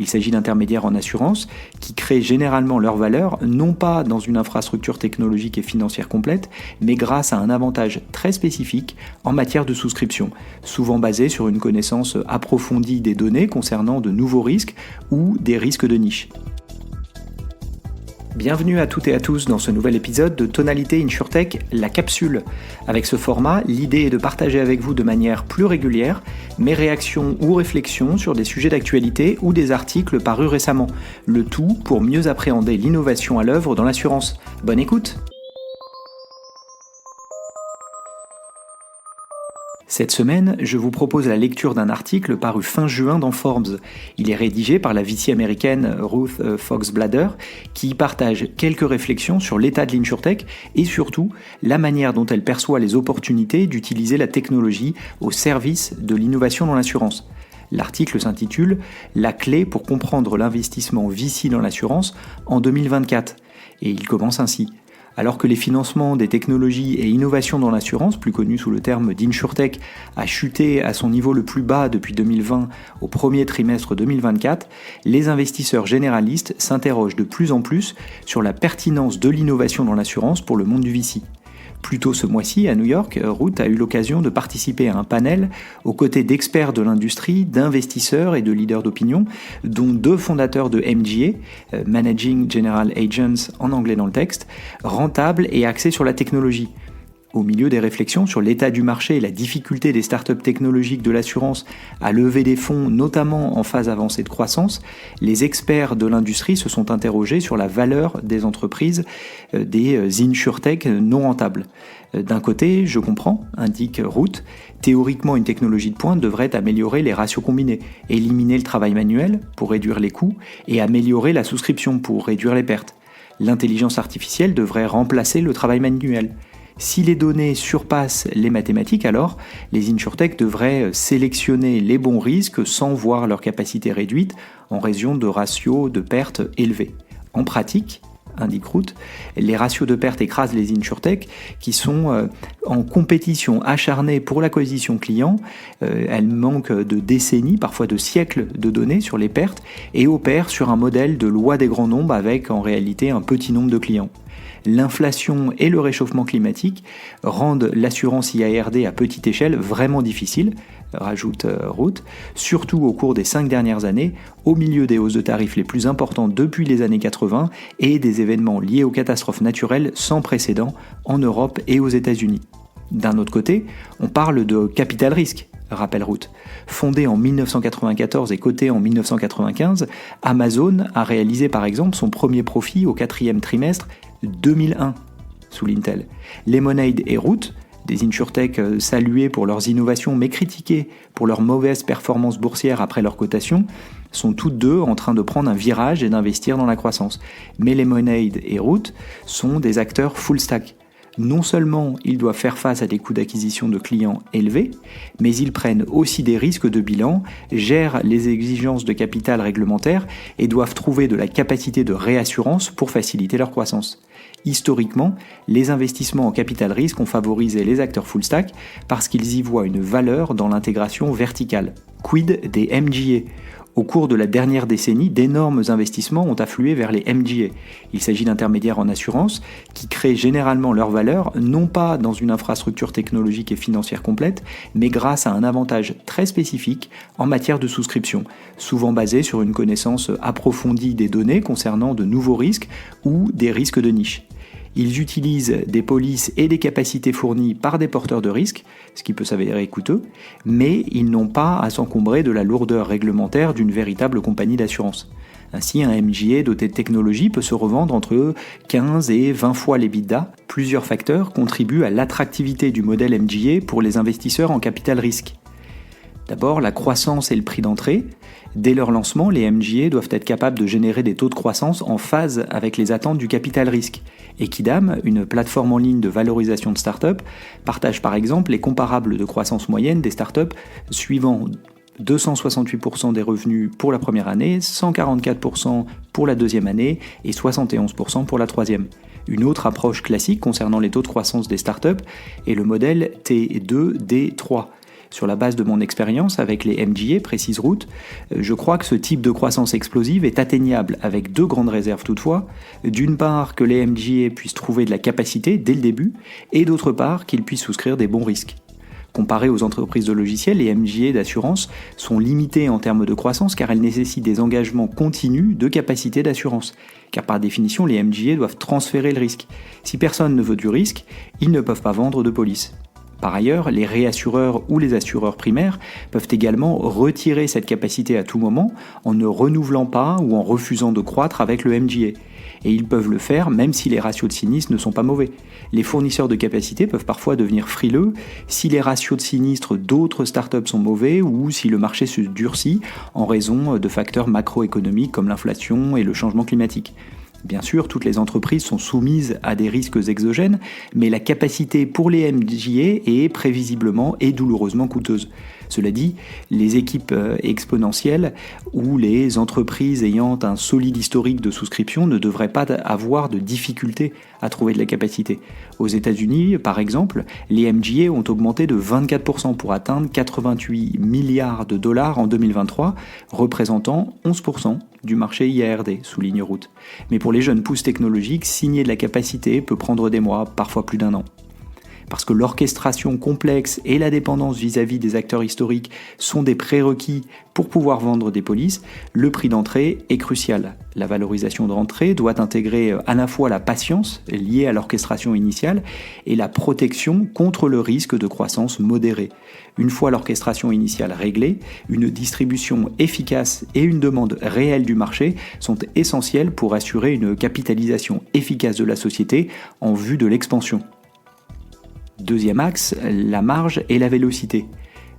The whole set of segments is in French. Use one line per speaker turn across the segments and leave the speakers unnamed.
Il s'agit d'intermédiaires en assurance qui créent généralement leur valeur non pas dans une infrastructure technologique et financière complète, mais grâce à un avantage très spécifique en matière de souscription, souvent basé sur une connaissance approfondie des données concernant de nouveaux risques ou des risques de niche. Bienvenue à toutes et à tous dans ce nouvel épisode de Tonalité InsurTech, la capsule. Avec ce format, l'idée est de partager avec vous de manière plus régulière mes réactions ou réflexions sur des sujets d'actualité ou des articles parus récemment. Le tout pour mieux appréhender l'innovation à l'œuvre dans l'assurance. Bonne écoute! Cette semaine, je vous propose la lecture d'un article paru fin juin dans Forbes. Il est rédigé par la VC américaine Ruth Fox-Blader, qui partage quelques réflexions sur l'état de l'InsurTech et surtout la manière dont elle perçoit les opportunités d'utiliser la technologie au service de l'innovation dans l'assurance. L'article s'intitule « La clé pour comprendre l'investissement VC dans l'assurance en 2024 » et il commence ainsi. Alors que les financements des technologies et innovations dans l'assurance, plus connus sous le terme d'InsurTech, a chuté à son niveau le plus bas depuis 2020 au premier trimestre 2024, les investisseurs généralistes s'interrogent de plus en plus sur la pertinence de l'innovation dans l'assurance pour le monde du VC. Plus tôt ce mois-ci, à New York, Ruth a eu l'occasion de participer à un panel aux côtés d'experts de l'industrie, d'investisseurs et de leaders d'opinion, dont deux fondateurs de MGA, Managing General Agents en anglais dans le texte, rentables et axés sur la technologie. Au milieu des réflexions sur l'état du marché et la difficulté des startups technologiques de l'assurance à lever des fonds, notamment en phase avancée de croissance, les experts de l'industrie se sont interrogés sur la valeur des entreprises des InsurTech non rentables. D'un côté, je comprends, indique Ruth, théoriquement une technologie de pointe devrait améliorer les ratios combinés, éliminer le travail manuel pour réduire les coûts et améliorer la souscription pour réduire les pertes. L'intelligence artificielle devrait remplacer le travail manuel. Si les données surpassent les mathématiques, alors les InsurTech devraient sélectionner les bons risques sans voir leur capacité réduite en raison de ratios de pertes élevés. En pratique, indique Ruth, les ratios de pertes écrasent les InsurTech qui sont en compétition acharnée pour l'acquisition client. Elles manquent de décennies, parfois de siècles de données sur les pertes et opèrent sur un modèle de loi des grands nombres avec en réalité un petit nombre de clients. L'inflation et le réchauffement climatique rendent l'assurance IARD à petite échelle vraiment difficile, rajoute Ruth, surtout au cours des 5 dernières années, au milieu des hausses de tarifs les plus importantes depuis les années 80 et des événements liés aux catastrophes naturelles sans précédent en Europe et aux États-Unis. D'un autre côté, on parle de capital risque, rappelle Ruth. Fondé en 1994 et coté en 1995, Amazon a réalisé par exemple son premier profit au 4e trimestre 2001, souligne-t-elle. Lemonade et Root, des InsurTech salués pour leurs innovations mais critiqués pour leur mauvaise performance boursière après leur cotation, sont toutes deux en train de prendre un virage et d'investir dans la croissance. Mais Lemonade et Root sont des acteurs full stack. Non seulement ils doivent faire face à des coûts d'acquisition de clients élevés, mais ils prennent aussi des risques de bilan, gèrent les exigences de capital réglementaires et doivent trouver de la capacité de réassurance pour faciliter leur croissance. Historiquement, les investissements en capital risque ont favorisé les acteurs full stack parce qu'ils y voient une valeur dans l'intégration verticale. Quid des MGA ? Au cours de la dernière décennie, d'énormes investissements ont afflué vers les MGA. Il s'agit d'intermédiaires en assurance qui créent généralement leur valeur non pas dans une infrastructure technologique et financière complète, mais grâce à un avantage très spécifique en matière de souscription, souvent basé sur une connaissance approfondie des données concernant de nouveaux risques ou des risques de niche. Ils utilisent des polices et des capacités fournies par des porteurs de risques, ce qui peut s'avérer coûteux, mais ils n'ont pas à s'encombrer de la lourdeur réglementaire d'une véritable compagnie d'assurance. Ainsi, un MGA doté de technologie peut se revendre entre 15 et 20 fois l'EBITDA. Plusieurs facteurs contribuent à l'attractivité du modèle MGA pour les investisseurs en capital risque. D'abord, la croissance et le prix d'entrée. Dès leur lancement, les MGA doivent être capables de générer des taux de croissance en phase avec les attentes du capital risque. Equidam, une plateforme en ligne de valorisation de start-up, partage par exemple les comparables de croissance moyenne des start-up suivant 268% des revenus pour la première année, 144% pour la deuxième année et 71% pour la troisième. Une autre approche classique concernant les taux de croissance des startups est le modèle T2D3. Sur la base de mon expérience avec les MGA, précise Root, je crois que ce type de croissance explosive est atteignable avec 2 grandes réserves toutefois. D'une part, que les MGA puissent trouver de la capacité dès le début, et d'autre part, qu'ils puissent souscrire des bons risques. Comparé aux entreprises de logiciels, les MGA d'assurance sont limitées en termes de croissance car elles nécessitent des engagements continus de capacité d'assurance. Car par définition, les MGA doivent transférer le risque. Si personne ne veut du risque, ils ne peuvent pas vendre de police. Par ailleurs, les réassureurs ou les assureurs primaires peuvent également retirer cette capacité à tout moment en ne renouvelant pas ou en refusant de croître avec le MGA. Et ils peuvent le faire même si les ratios de sinistres ne sont pas mauvais. Les fournisseurs de capacité peuvent parfois devenir frileux si les ratios de sinistres d'autres startups sont mauvais ou si le marché se durcit en raison de facteurs macroéconomiques comme l'inflation et le changement climatique. Bien sûr, toutes les entreprises sont soumises à des risques exogènes, mais la capacité pour les MGA est prévisiblement et douloureusement coûteuse. Cela dit, les équipes exponentielles ou les entreprises ayant un solide historique de souscription ne devraient pas avoir de difficultés à trouver de la capacité. Aux États-Unis, par exemple, les MGA ont augmenté de 24% pour atteindre 88 milliards de dollars en 2023, représentant 11% du marché IARD, souligne Root. Mais pour les jeunes pousses technologiques, signer de la capacité peut prendre des mois, parfois plus d'1 an. Parce que l'orchestration complexe et la dépendance vis-à-vis des acteurs historiques sont des prérequis pour pouvoir vendre des polices, le prix d'entrée est crucial. La valorisation d'entrée doit intégrer à la fois la patience liée à l'orchestration initiale et la protection contre le risque de croissance modérée. Une fois l'orchestration initiale réglée, une distribution efficace et une demande réelle du marché sont essentielles pour assurer une capitalisation efficace de la société en vue de l'expansion. Deuxième axe, la marge et la vélocité.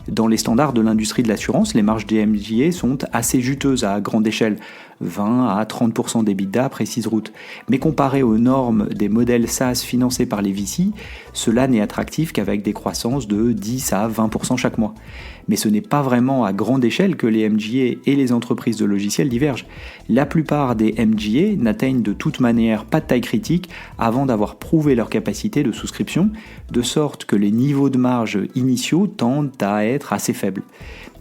Dans les standards de l'industrie de l'assurance, les marges des MGA sont assez juteuses à grande échelle, 20 à 30% d'EBITDA, précise Root. Mais comparé aux normes des modèles SaaS financés par les VC, cela n'est attractif qu'avec des croissances de 10 à 20% chaque mois. Mais ce n'est pas vraiment à grande échelle que les MGA et les entreprises de logiciels divergent. La plupart des MGA n'atteignent de toute manière pas de taille critique avant d'avoir prouvé leur capacité de souscription, de sorte que les niveaux de marge initiaux tendent à être assez faibles.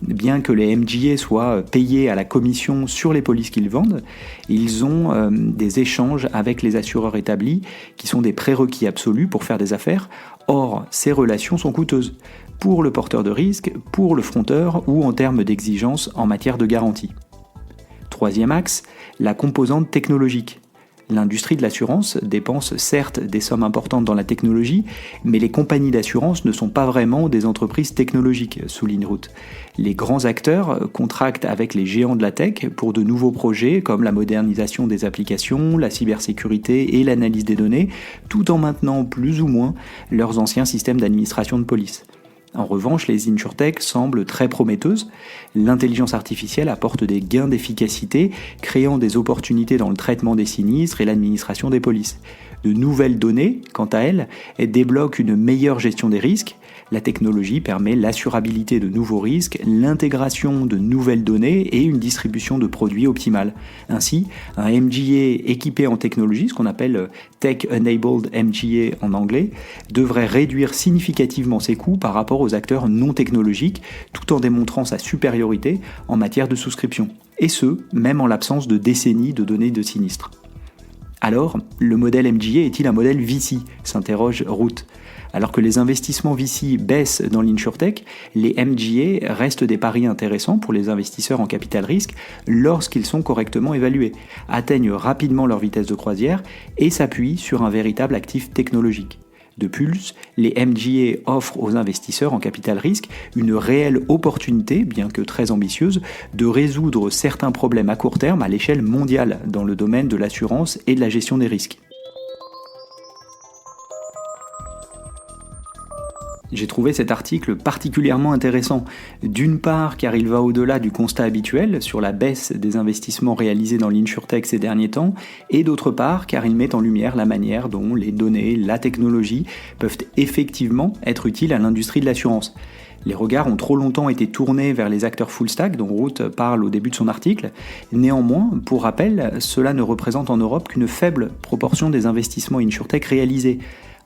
Bien que les MGA soient payés à la commission sur les polices qu'ils vendent, ils ont des échanges avec les assureurs établis qui sont des prérequis absolus pour faire des affaires. Or, ces relations sont coûteuses pour le porteur de risque, pour le fronteur ou en termes d'exigences en matière de garantie. Troisième axe, la composante technologique. L'industrie de l'assurance dépense certes des sommes importantes dans la technologie, mais les compagnies d'assurance ne sont pas vraiment des entreprises technologiques, souligne Root. Les grands acteurs contractent avec les géants de la tech pour de nouveaux projets comme la modernisation des applications, la cybersécurité et l'analyse des données, tout en maintenant plus ou moins leurs anciens systèmes d'administration de police. En revanche, les insurtech semblent très prometteuses. L'intelligence artificielle apporte des gains d'efficacité, créant des opportunités dans le traitement des sinistres et l'administration des polices. De nouvelles données, quant à elles, débloquent une meilleure gestion des risques. La technologie permet l'assurabilité de nouveaux risques, l'intégration de nouvelles données et une distribution de produits optimale. Ainsi, un MGA équipé en technologie, ce qu'on appelle Tech-Enabled MGA en anglais, devrait réduire significativement ses coûts par rapport aux acteurs non technologiques, tout en démontrant sa supériorité en matière de souscription. Et ce, même en l'absence de décennies de données de sinistres. Alors, le modèle MGA est-il un modèle VC ? S'interroge Root. Alors que les investissements VC baissent dans l'insurtech, les MGA restent des paris intéressants pour les investisseurs en capital risque lorsqu'ils sont correctement évalués, atteignent rapidement leur vitesse de croisière et s'appuient sur un véritable actif technologique. De plus, les MGA offrent aux investisseurs en capital risque une réelle opportunité, bien que très ambitieuse, de résoudre certains problèmes à court terme à l'échelle mondiale dans le domaine de l'assurance et de la gestion des risques. J'ai trouvé cet article particulièrement intéressant, d'une part car il va au-delà du constat habituel sur la baisse des investissements réalisés dans l'insurtech ces derniers temps, et d'autre part car il met en lumière la manière dont les données, la technologie peuvent effectivement être utiles à l'industrie de l'assurance. Les regards ont trop longtemps été tournés vers les acteurs full stack dont Root parle au début de son article. Néanmoins, pour rappel, cela ne représente en Europe qu'une faible proportion des investissements insurtech réalisés.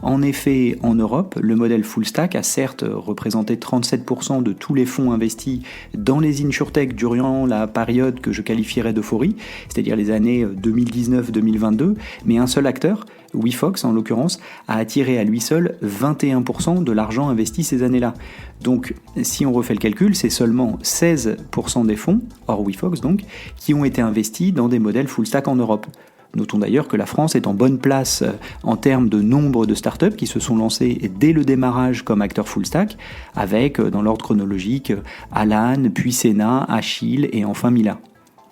En effet, en Europe, le modèle full stack a certes représenté 37% de tous les fonds investis dans les insurtech durant la période que je qualifierais d'euphorie, c'est-à-dire les années 2019-2022, mais un seul acteur, WeFox en l'occurrence, a attiré à lui seul 21% de l'argent investi ces années-là. Donc, si on refait le calcul, c'est seulement 16% des fonds, hors WeFox donc, qui ont été investis dans des modèles full stack en Europe. Notons d'ailleurs que la France est en bonne place en termes de nombre de startups qui se sont lancées dès le démarrage comme acteurs full stack, avec, dans l'ordre chronologique, Alan, puis Senna, Achille et enfin Mila.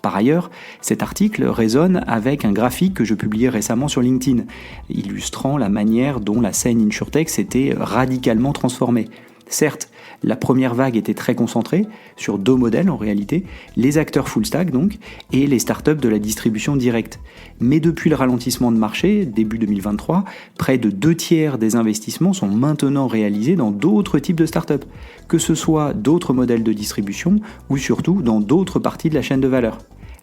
Par ailleurs, cet article résonne avec un graphique que je publiais récemment sur LinkedIn, illustrant la manière dont la scène insurtech s'était radicalement transformée. Certes, la première vague était très concentrée sur 2 modèles en réalité, les acteurs full stack donc, et les startups de la distribution directe. Mais depuis le ralentissement de marché, début 2023, près de 2/3 des investissements sont maintenant réalisés dans d'autres types de startups, que ce soit d'autres modèles de distribution ou surtout dans d'autres parties de la chaîne de valeur.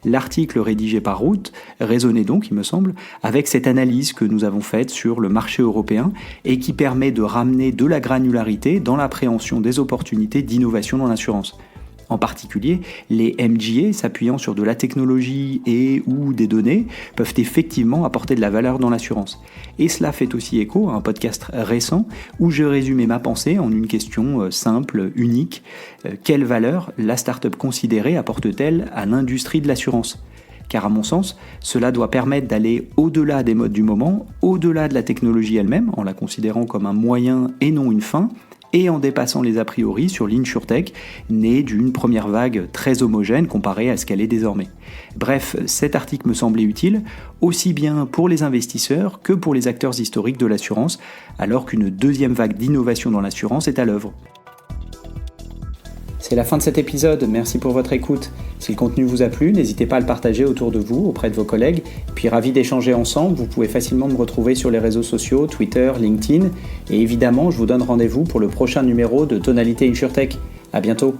L'article rédigé par Ruth résonnait donc, il me semble, avec cette analyse que nous avons faite sur le marché européen et qui permet de ramener de la granularité dans l'appréhension des opportunités d'innovation dans l'assurance. En particulier, les MGA s'appuyant sur de la technologie et ou des données peuvent effectivement apporter de la valeur dans l'assurance. Et cela fait aussi écho à un podcast récent où je résumais ma pensée en une question simple, unique. Quelle valeur la start-up considérée apporte-t-elle à l'industrie de l'assurance ? Car à mon sens, cela doit permettre d'aller au-delà des modes du moment, au-delà de la technologie elle-même, en la considérant comme un moyen et non une fin, et en dépassant les a priori sur l'insurtech, née d'une première vague très homogène comparée à ce qu'elle est désormais. Bref, cet article me semblait utile, aussi bien pour les investisseurs que pour les acteurs historiques de l'assurance, alors qu'une deuxième vague d'innovation dans l'assurance est à l'œuvre. C'est la fin de cet épisode, merci pour votre écoute. Si le contenu vous a plu, n'hésitez pas à le partager autour de vous, auprès de vos collègues. Puis ravi d'échanger ensemble, vous pouvez facilement me retrouver sur les réseaux sociaux, Twitter, LinkedIn. Et évidemment, je vous donne rendez-vous pour le prochain numéro de Tonalité InsurTech. À bientôt.